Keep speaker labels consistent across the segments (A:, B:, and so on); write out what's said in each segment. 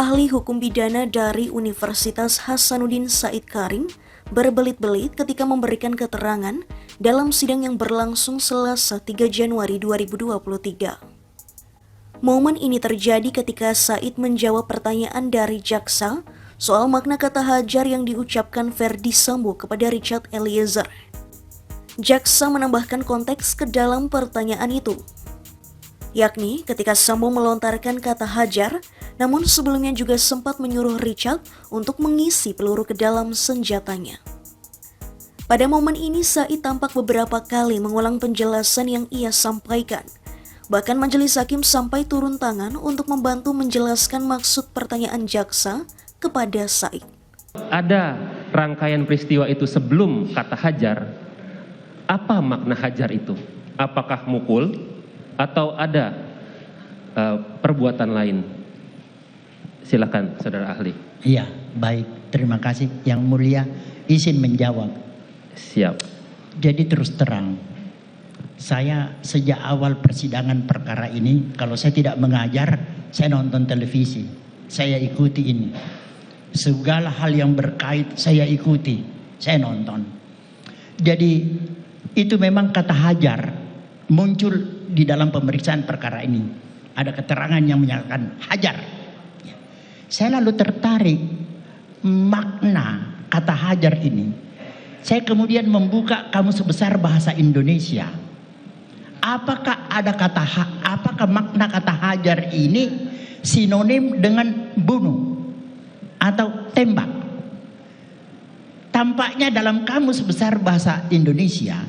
A: Ahli hukum pidana dari Universitas Hasanuddin Said Karim berbelit-belit ketika memberikan keterangan dalam sidang yang berlangsung Selasa 3 Januari 2023. Momen ini terjadi ketika Said menjawab pertanyaan dari jaksa soal makna kata hajar yang diucapkan Verdi Sambo kepada Richard Eliezer. Jaksa menambahkan konteks ke dalam pertanyaan itu, yakni ketika Sambo melontarkan kata hajar, namun sebelumnya juga sempat menyuruh Richard untuk mengisi peluru ke dalam senjatanya. Pada momen ini Said tampak beberapa kali mengulang penjelasan yang ia sampaikan. Bahkan majelis hakim sampai turun tangan untuk membantu menjelaskan maksud pertanyaan jaksa kepada Said.
B: Ada rangkaian peristiwa itu sebelum kata hajar. Apa makna hajar itu? Apakah mukul atau ada perbuatan lain? Silakan saudara ahli.
C: Iya, baik. Terima kasih. Yang mulia izin menjawab.
B: Siap.
C: Jadi terus terang, saya sejak awal persidangan perkara ini, kalau saya tidak mengajar, saya nonton televisi. Saya ikuti ini. Segala hal yang berkait saya ikuti, saya nonton. Jadi itu memang kata hajar muncul di dalam pemeriksaan perkara ini. Ada keterangan yang menyatakan hajar. Saya lalu tertarik makna kata hajar ini. Saya kemudian membuka Kamus Besar Bahasa Indonesia. Apakah makna kata hajar ini sinonim dengan bunuh atau tembak? Tampaknya dalam Kamus Besar Bahasa Indonesia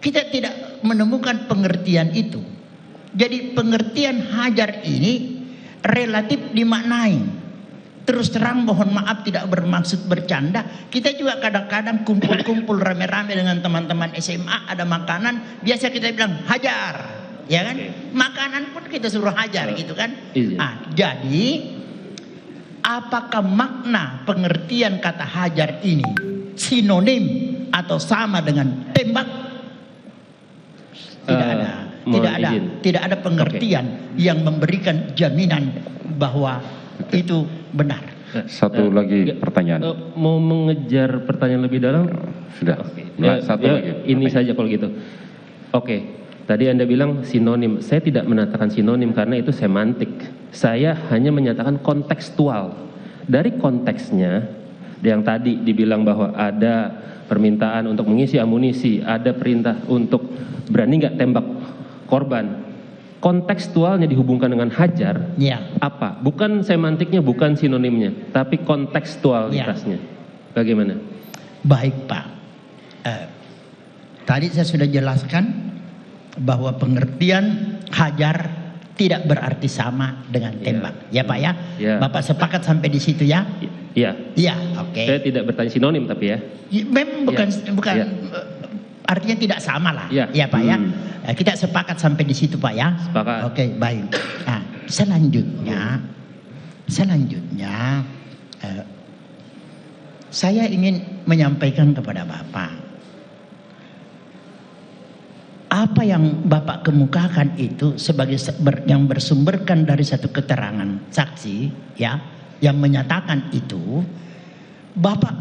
C: kita tidak menemukan pengertian itu. Jadi pengertian hajar ini relatif dimaknai. Terus terang mohon maaf tidak bermaksud bercanda. Kita juga kadang-kadang kumpul-kumpul rame-rame dengan teman-teman SMA, ada makanan, biasa kita bilang hajar, ya kan? Makanan pun kita suruh hajar gitu kan? Jadi apakah makna pengertian kata hajar ini sinonim atau sama dengan tembak? Tidak ada pengertian yang memberikan jaminan bahwa itu benar.
D: Satu lagi pertanyaan.
B: Mau mengejar pertanyaan lebih dalam?
D: Sudah. Satu lagi.
B: Ini saja kalau gitu. Oke. Tadi Anda bilang sinonim. Saya tidak mengatakan sinonim karena itu semantik. Saya hanya menyatakan kontekstual. Dari konteksnya yang tadi dibilang bahwa ada permintaan untuk mengisi amunisi, ada perintah untuk berani nggak tembak korban. Kontekstualnya dihubungkan dengan hajar,
C: ya.
B: Apa? Bukan semantiknya, bukan sinonimnya, tapi kontekstualitasnya. Ya. Bagaimana?
C: Baik Pak. Tadi saya sudah jelaskan bahwa pengertian hajar tidak berarti sama dengan tembak. Ya Pak ya?
B: Ya.
C: Bapak sepakat sampai di situ ya?
B: Iya.
C: Iya, oke.
B: Saya tidak bertanya sinonim tapi ya.
C: Memang bukan
B: Ya.
C: Artinya tidak sama lah.
B: Ya,
C: ya Pak ya. Kita sepakat sampai di situ Pak ya.
B: Sepakat.
C: Oke, baik. Nah, selanjutnya saya ingin menyampaikan kepada Bapak, apa yang Bapak kemukakan itu sebagai yang bersumberkan dari satu keterangan saksi ya, yang menyatakan itu, Bapak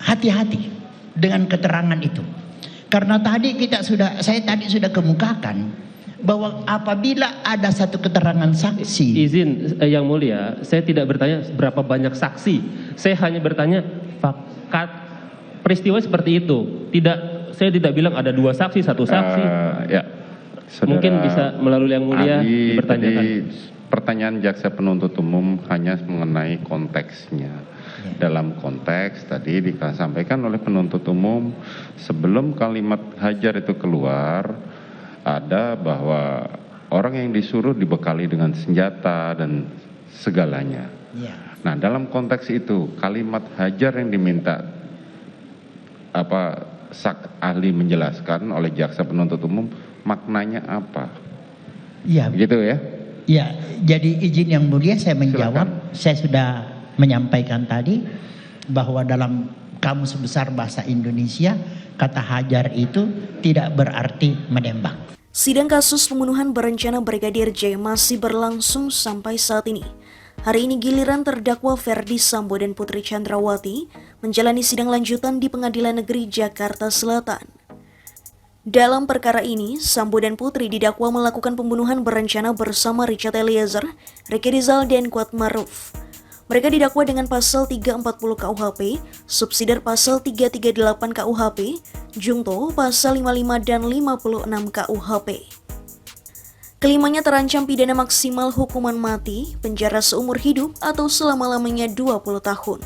C: hati-hati dengan keterangan itu. Karena saya tadi sudah kemukakan bahwa apabila ada satu keterangan saksi.
B: Izin yang mulia, saya tidak bertanya berapa banyak saksi. Saya hanya bertanya fakat peristiwa seperti itu. Saya tidak bilang ada 2 saksi, 1 saksi.
D: Ya.
B: Mungkin bisa melalui yang mulia dipertanyakan.
D: Pertanyaan jaksa penuntut umum hanya mengenai konteksnya. Dalam konteks tadi disampaikan oleh penuntut umum sebelum kalimat hajar itu keluar, ada bahwa orang yang disuruh dibekali dengan senjata dan segalanya.
C: Ya.
D: Nah dalam konteks itu kalimat hajar yang diminta ahli menjelaskan oleh jaksa penuntut umum maknanya apa?
C: Iya.
D: Gitu ya?
C: Ya, jadi izin yang mulia saya menjawab.
D: Silakan.
C: Saya sudah menyampaikan tadi bahwa dalam Kamus Besar Bahasa Indonesia kata hajar itu tidak berarti menembak.
A: Sidang kasus pembunuhan berencana Brigadir J masih berlangsung sampai saat ini. Hari ini giliran terdakwa Ferdi Sambo dan Putri Chandrawati menjalani sidang lanjutan di Pengadilan Negeri Jakarta Selatan. Dalam perkara ini, Sambo dan Putri didakwa melakukan pembunuhan berencana bersama Richard Eliezer, Ricky Rizal, dan Kuat Maruf. Mereka didakwa dengan pasal 340 KUHP, subsidiar pasal 338 KUHP, jungto pasal 55 dan 56 KUHP. Kelimanya terancam pidana maksimal hukuman mati, penjara seumur hidup atau selama-lamanya 20 tahun.